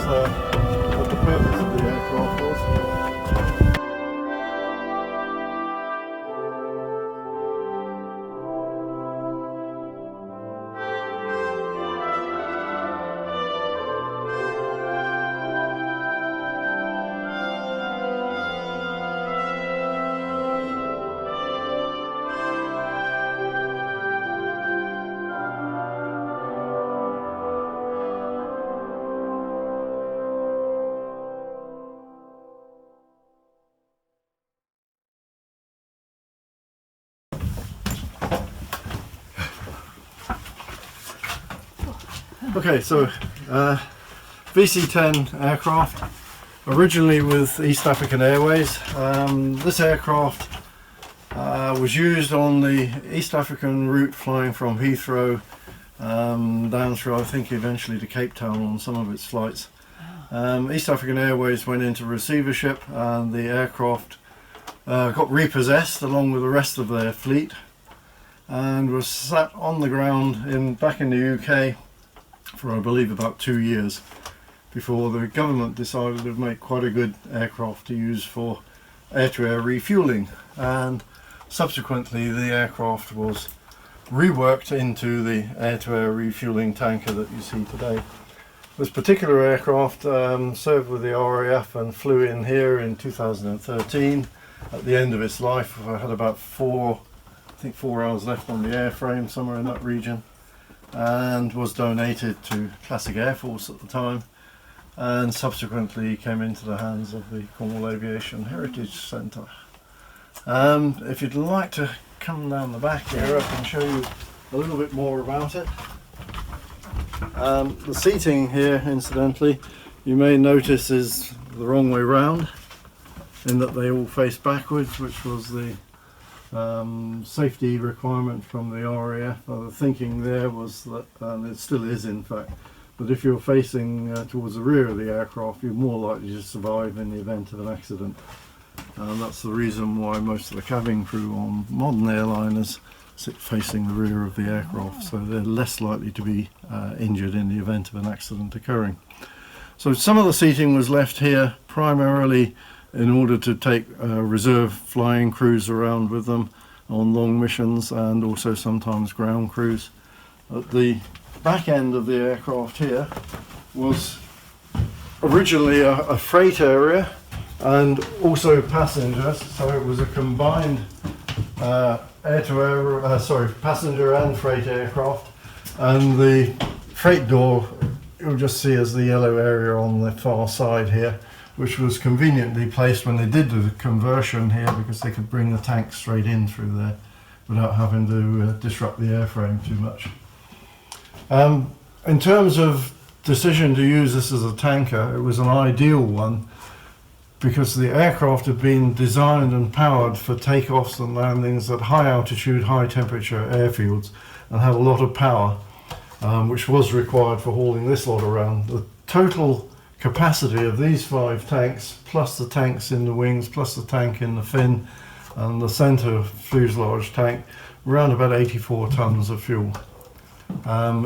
what the purpose of the aircraft was. Okay, so VC-10 aircraft, originally with East African Airways. This aircraft was used on the East African route flying from Heathrow down through, I think, eventually to Cape Town on some of its flights. East African Airways went into receivership and the aircraft got repossessed along with the rest of their fleet and was sat on the ground back in the UK for, I believe, about 2 years before the government decided to make quite a good aircraft to use for air-to-air refueling, and subsequently the aircraft was reworked into the air-to-air refueling tanker that you see today. This particular aircraft served with the RAF and flew in here in 2013. At the end of its life, I had about 4 hours left on the airframe, somewhere in that region, and was donated to Classic Air Force at the time, and subsequently came into the hands of the Cornwall Aviation Heritage Centre. If you'd like to come down the back here, I can show you a little bit more about it. The seating here, incidentally, you may notice is the wrong way round, in that they all face backwards, which was the safety requirement from the RAF. The thinking there was that, and it still is in fact, that if you're facing towards the rear of the aircraft, you're more likely to survive in the event of an accident. And that's the reason why most of the cabin crew on modern airliners sit facing the rear of the aircraft, so they're less likely to be injured in the event of an accident occurring. So some of the seating was left here primarily in order to take reserve flying crews around with them on long missions, and also sometimes ground crews. At the back end of the aircraft here was originally a freight area and also passengers, so it was a combined passenger and freight aircraft. And the freight door you'll just see as the yellow area on the far side here, which was conveniently placed when they did the conversion here, because they could bring the tank straight in through there without having to disrupt the airframe too much. In terms of decision to use this as a tanker, it was an ideal one because the aircraft had been designed and powered for takeoffs and landings at high altitude, high temperature airfields, and had a lot of power, which was required for hauling this lot around. The total capacity of these 5 tanks, plus the tanks in the wings, plus the tank in the fin and the centre fuselage tank, around about 84 tonnes of fuel.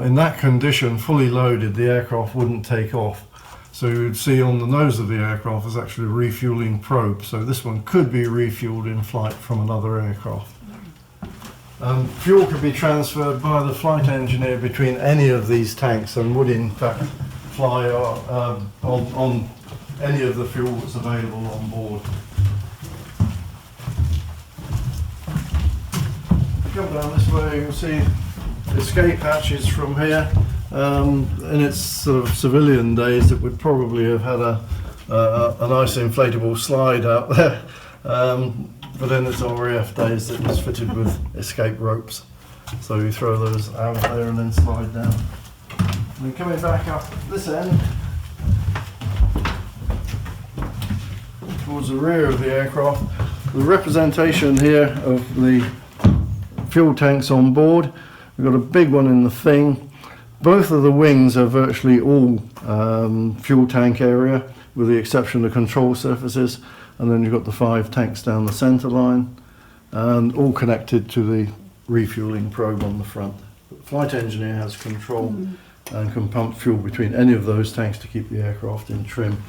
In that condition, fully loaded, the aircraft wouldn't take off. So you would see on the nose of the aircraft is actually a refuelling probe. So this one could be refueled in flight from another aircraft. Fuel could be transferred by the flight engineer between any of these tanks and would in fact fly on any of the fuel that's available on board. Come down this way, you'll see escape hatches from here. In its sort of civilian days, it would probably have had a nice inflatable slide out there, but in its RAF days it was fitted with escape ropes, so you throw those out there and then slide down. And then coming back up this end towards the rear of the aircraft, the representation here of the fuel tanks on board. We've got a big one in the thing. Both of the wings are virtually all fuel tank area, with the exception of control surfaces, and then you've got the 5 tanks down the centre line, and all connected to the refuelling probe on the front. The flight engineer has control and can pump fuel between any of those tanks to keep the aircraft in trim.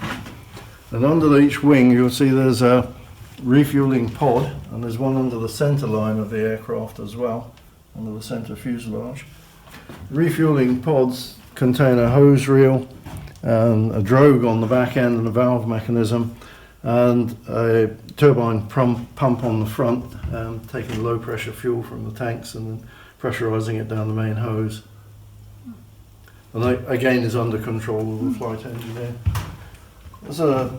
And under each wing you'll see there's a refueling pod, and there's one under the centre line of the aircraft as well, under the centre fuselage. Refueling pods contain a hose reel, a drogue on the back end and a valve mechanism, and a turbine pump on the front, taking low pressure fuel from the tanks and then pressurising it down the main hose. And that again is under control of the flight engineer. There's a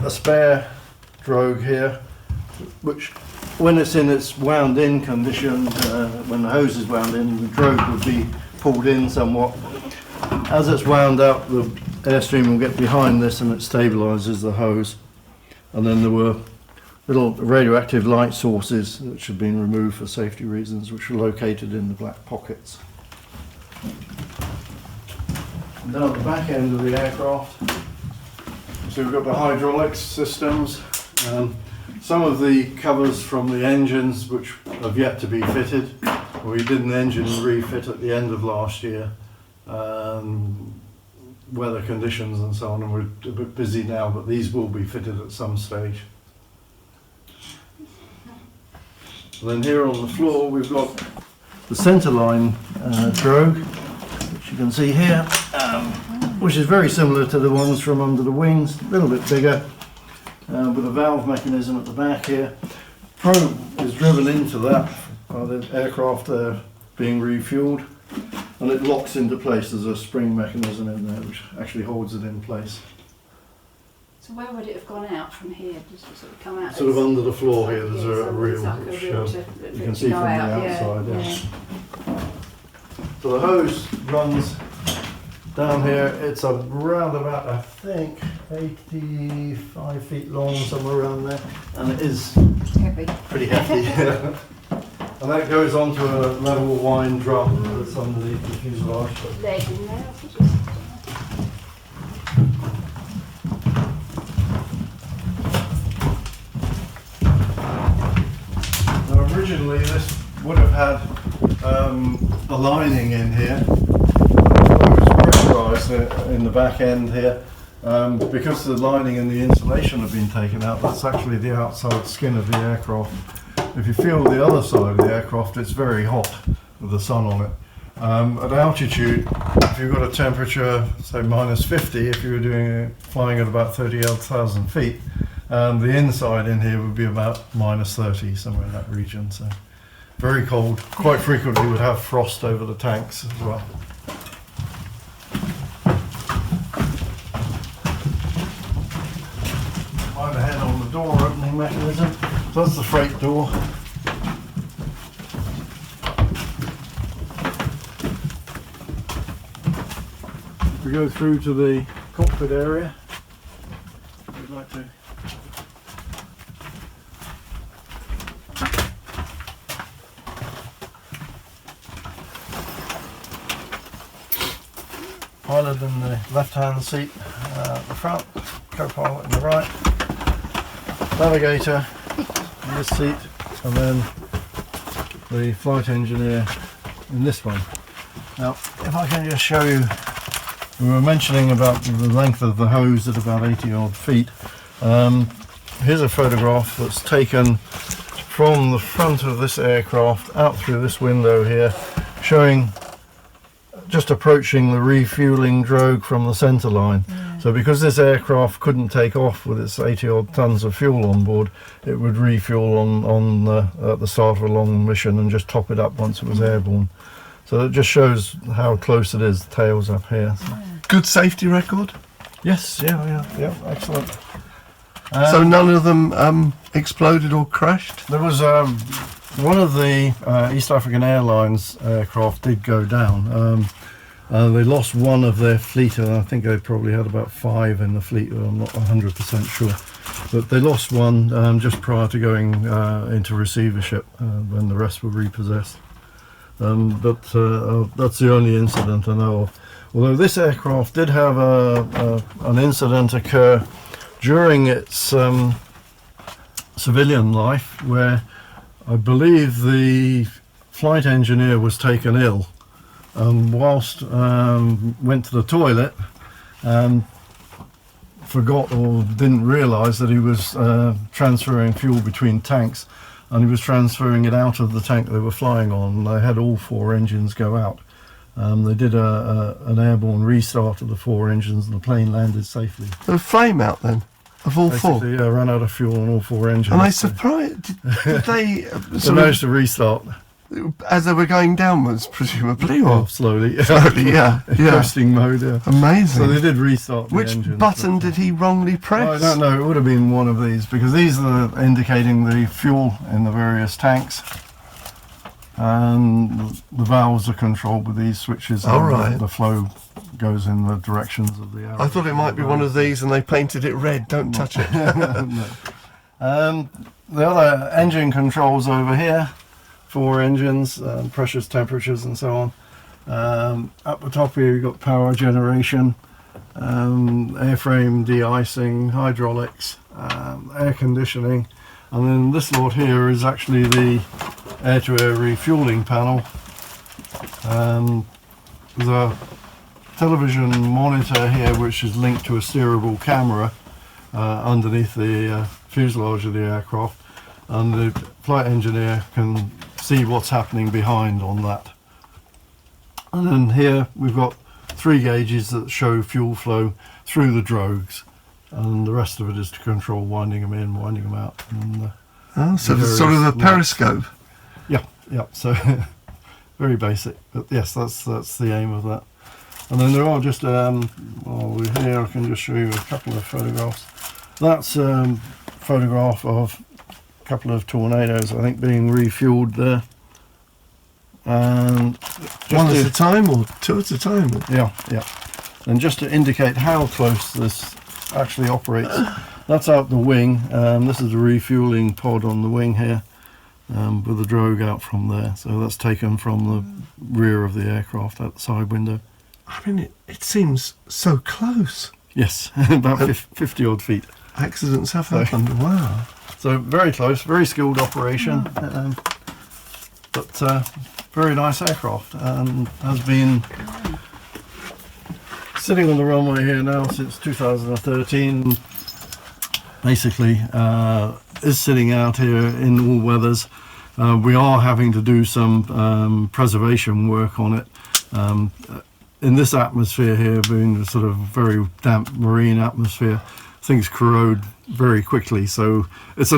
spare drogue here, which when it's in its wound in condition, when the hose is wound in, the drogue would be pulled in somewhat. As it's wound up, the airstream will get behind this and it stabilises the hose. And then there were little radioactive light sources which had been removed for safety reasons, which were located in the black pockets. And down at the back end of the aircraft, so we've got the hydraulics systems, some of the covers from the engines which have yet to be fitted. We did an engine refit at the end of last year, weather conditions and so on, and we're a bit busy now, but these will be fitted at some stage. And then here on the floor we've got the centerline drogue, which you can see here, which is very similar to the ones from under the wings, a little bit bigger, with a valve mechanism at the back here. Probe is driven into that by the aircraft being refueled, and it locks into place. There's a spring mechanism in there which actually holds it in place. So where would it have gone out from here? Does it sort of come out? Sort of under the floor here, there's a reel like which you can see from the outside. Yeah. So the hose runs down here. It's around about, I think, 85 feet long, somewhere around there, and it is heavy. Pretty hefty. And that goes onto a level wind drum that's underneath the fuselage. Leg in there. Originally this would have had a lining in here. It was pressurised in the back end here. Because the lining and the insulation have been taken out, that's actually the outside skin of the aircraft. If you feel the other side of the aircraft, it's very hot with the sun on it. At altitude, if you've got a temperature, say -50, if you were flying at about 30,000 feet, the inside in here would be about -30, somewhere in that region. So very cold. Quite frequently would have frost over the tanks as well. Find the head on the door opening mechanism. So that's the freight door. We go through to the cockpit area. We'd like to pilot in the left-hand seat at the front, co-pilot in the right, navigator in this seat, and then the flight engineer in this one. Now, if I can just show you, we were mentioning about the length of the hose at about 80 odd feet. Here's a photograph that's taken from the front of this aircraft out through this window here, showing just approaching the refueling drogue from the centre line. Yeah. So because this aircraft couldn't take off with its 80 odd tons of fuel on board, it would refuel at the start of a long mission and just top it up once it was airborne. So it just shows how close it is. The tail's up here. So. Yeah. Good safety record? Yes, yeah, excellent. So none of them exploded or crashed? There was one of the East African Airlines aircraft did go down. They lost one of their fleet, and I think they probably had about 5 in the fleet, I'm not 100% sure. But they lost one just prior to going into receivership when the rest were repossessed. But that's the only incident I know of. Although this aircraft did have an incident occur during its civilian life, where I believe the flight engineer was taken ill, whilst went to the toilet, forgot or didn't realise that he was transferring fuel between tanks, and he was transferring it out of the tank they were flying on. They had all 4 engines go out. They did an airborne restart of the 4 engines, and the plane landed safely. The flame out then, of all 4? Basically, yeah, ran out of fuel on all 4 engines. And they surprised, did they They managed to restart. as they were going downwards, presumably, Oh, or slowly. slowly, yeah. Coasting mode, yeah. Amazing. So they did restart the Which engine. button did he wrongly press? I don't know, it would have been one of these, because these are indicating the fuel in the various tanks. And the valves are controlled with these switches. Oh, and right. The flow goes in the directions of the arrow. I thought it might be one of these and they painted it red. Don't touch it. No. The other engine controls over here, 4 engines, pressures, temperatures and so on. Up the top here you've got power generation, airframe de-icing, hydraulics, air conditioning, and then this lot here is actually the air-to-air refueling panel. There's a television monitor here which is linked to a steerable camera underneath the fuselage of the aircraft, and the flight engineer can see what's happening behind on that. And then here we've got 3 gauges that show fuel flow through the drogues, and the rest of it is to control winding them in, winding them out. And, So it's sort of a periscope. yeah, so very basic, but yes, that's the aim of that. And then there are just, while we're here, I can just show you a couple of photographs. That's a photograph of a couple of Tornados, I think, being refueled there. And One at a time or 2 at a time? yeah. And just to indicate how close this actually operates, that's out the wing. This is a refueling pod on the wing here, with the drogue out from there. So that's taken from the rear of the aircraft out the side window. I mean, it seems so close. Yes, about 50 odd feet. Accidents have happened. Wow. So very close, very skilled operation, but very nice aircraft, and has been sitting on the runway here now since 2013. Basically, is sitting out here in all weathers. We are having to do some preservation work on it. In this atmosphere here, being a sort of very damp marine atmosphere, things corrode very quickly. So it's a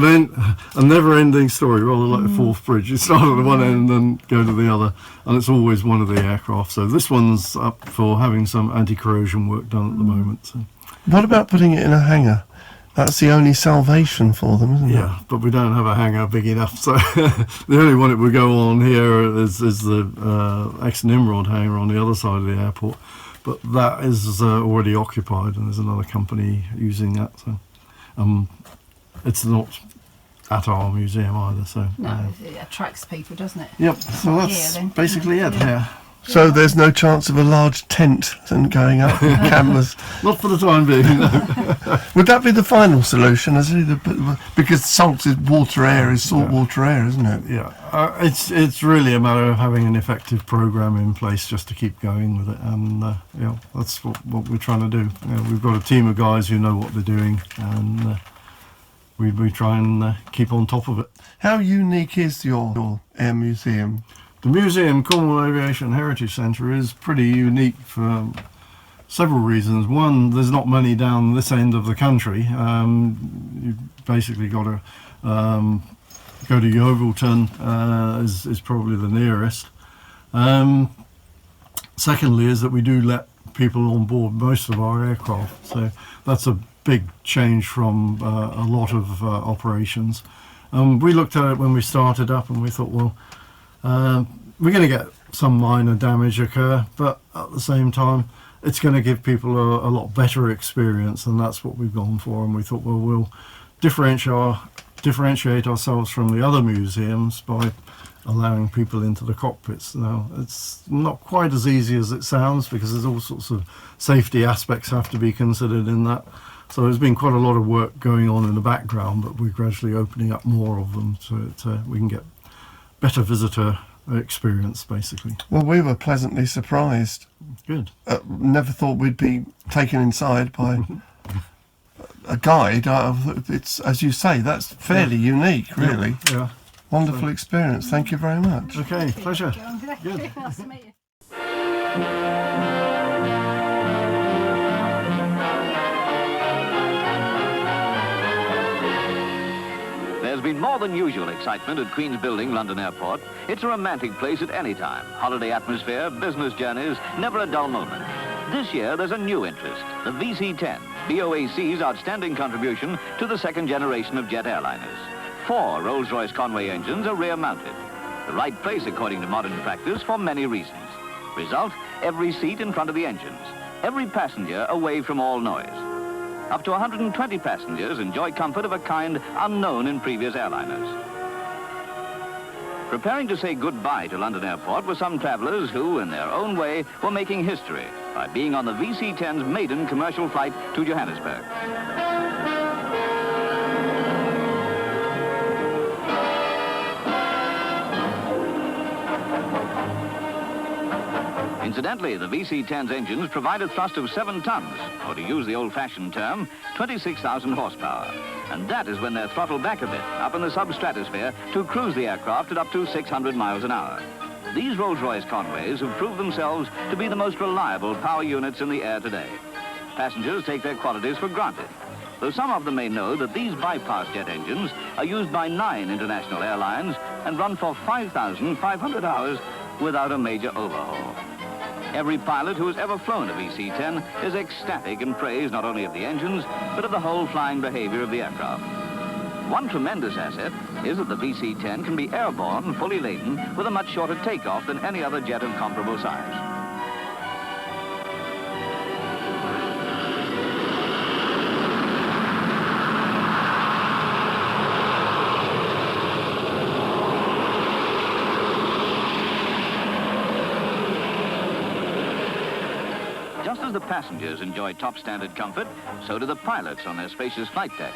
never-ending story, rather like the Forth Bridge. You start at the one end and go to the other, and it's always one of the aircraft. So this one's up for having some anti-corrosion work done at the moment. So. What about putting it in a hangar? That's the only salvation for them, isn't it? Yeah, but we don't have a hangar big enough. So the only one that would go on here is the ex-Nimrod hangar on the other side of the airport. But that is already occupied, and there's another company using that. So it's not at our museum either. So No, it attracts people, doesn't it? yep. So that's Here, then. basically it here. So there's no chance of a large tent then going up with cameras. Not for the time being. No. Would that be the final solution? Because salted water air is salt water air, isn't it? Yeah, it's really a matter of having an effective program in place just to keep going with it, and that's what we're trying to do. We've got a team of guys who know what they're doing, and we try and keep on top of it. How unique is your air museum? The museum, Cornwall Aviation Heritage Centre, is pretty unique for several reasons. One, there's not many down this end of the country. You've basically got to go to Yeovilton, is probably the nearest. Secondly is that we do let people on board most of our aircraft, so that's a big change from a lot of operations. We looked at it when we started up and we thought, well, we're going to get some minor damage occur, but at the same time it's going to give people a lot better experience, and that's what we've gone for. And we thought, well, we'll differentiate ourselves from the other museums by allowing people into the cockpits. Now, it's not quite as easy as it sounds, because there's all sorts of safety aspects have to be considered in that. So there's been quite a lot of work going on in the background, but we're gradually opening up more of them so that we can get better visitor experience, basically. Well, we were pleasantly surprised. Good. Never thought we'd be taken inside by a guide. It's, as you say, that's fairly unique, really. Yeah. Wonderful experience. Thank you very much. Okay, pleasure. Good. Nice to meet you. There's been more than usual excitement at Queen's Building, London Airport. It's a romantic place at any time. Holiday atmosphere, business journeys, never a dull moment. This year, there's a new interest, the VC-10, BOAC's outstanding contribution to the second generation of jet airliners. 4 Rolls-Royce Conway engines are rear-mounted. The right place, according to modern practice, for many reasons. Result, every seat in front of the engines. Every passenger away from all noise. Up to 120 passengers enjoy comfort of a kind unknown in previous airliners. Preparing to say goodbye to London Airport were some travellers who, in their own way, were making history by being on the VC-10's maiden commercial flight to Johannesburg. Incidentally, the VC-10's engines provide a thrust of 7 tons, or to use the old-fashioned term, 26,000 horsepower. And that is when they're throttled back a bit, up in the substratosphere, to cruise the aircraft at up to 600 miles an hour. These Rolls-Royce Conways have proved themselves to be the most reliable power units in the air today. Passengers take their qualities for granted, though some of them may know that these bypass jet engines are used by 9 international airlines and run for 5,500 hours without a major overhaul. Every pilot who has ever flown a VC-10 is ecstatic in praise not only of the engines, but of the whole flying behavior of the aircraft. One tremendous asset is that the VC-10 can be airborne, fully laden, with a much shorter takeoff than any other jet of comparable size. Just as the passengers enjoy top standard comfort, so do the pilots on their spacious flight deck.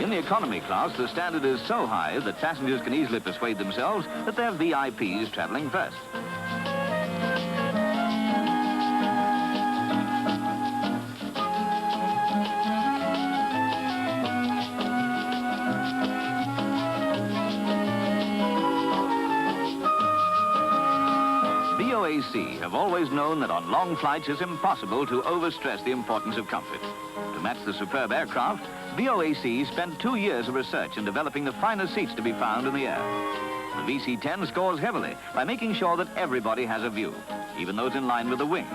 In the economy class, the standard is so high that passengers can easily persuade themselves that they're VIPs traveling first. CAHC have always known that on long flights it's impossible to overstress the importance of comfort. To match the superb aircraft, BOAC spent 2 years of research in developing the finest seats to be found in the air. The VC-10 scores heavily by making sure that everybody has a view, even those in line with the wings.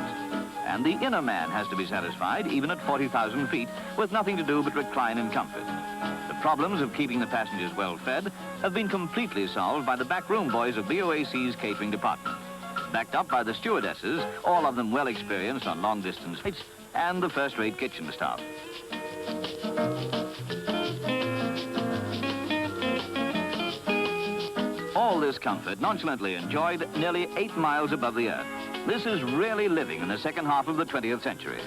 And the inner man has to be satisfied, even at 40,000 feet, with nothing to do but recline in comfort. The problems of keeping the passengers well fed have been completely solved by the backroom boys of BOAC's catering department, backed up by the stewardesses, all of them well experienced on long-distance flights, and the first-rate kitchen staff. All this comfort nonchalantly enjoyed nearly 8 miles above the earth. This is really living in the second half of the 20th century.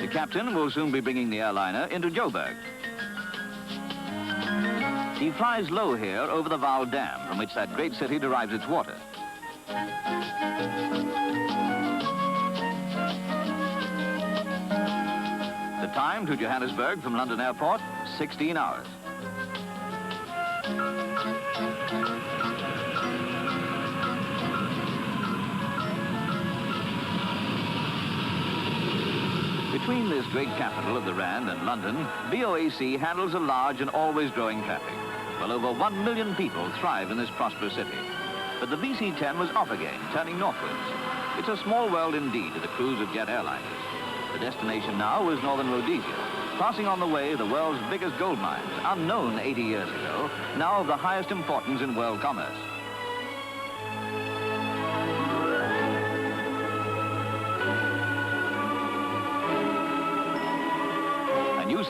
The captain will soon be bringing the airliner into Joburg. He flies low here over the Vaal Dam, from which that great city derives its water. The time to Johannesburg from London Airport, 16 hours. Between this great capital of the Rand and London, BOAC handles a large and always growing traffic. Well over 1 million people thrive in this prosperous city. But the VC-10 was off again, turning northwards. It's a small world indeed to the crews of jet airliners. The destination now was northern Rhodesia, passing on the way the world's biggest gold mines, unknown 80 years ago, now of the highest importance in world commerce.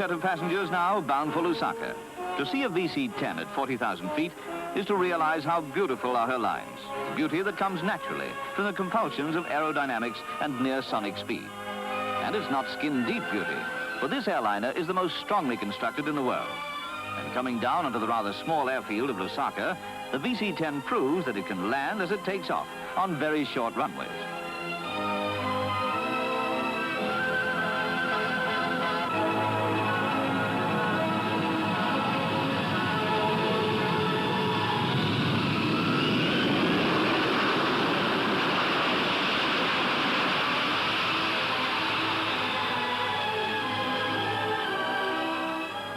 set of passengers now bound for Lusaka. To see a VC-10 at 40,000 feet is to realize how beautiful are her lines. Beauty that comes naturally from the compulsions of aerodynamics and near-sonic speed. And it's not skin-deep beauty, for this airliner is the most strongly constructed in the world. And coming down onto the rather small airfield of Lusaka, the VC-10 proves that it can land as it takes off on very short runways.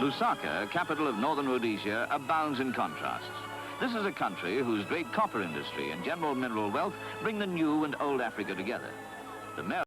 Lusaka, capital of northern Rhodesia, abounds in contrasts. This is a country whose great copper industry and general mineral wealth bring the new and old Africa together. The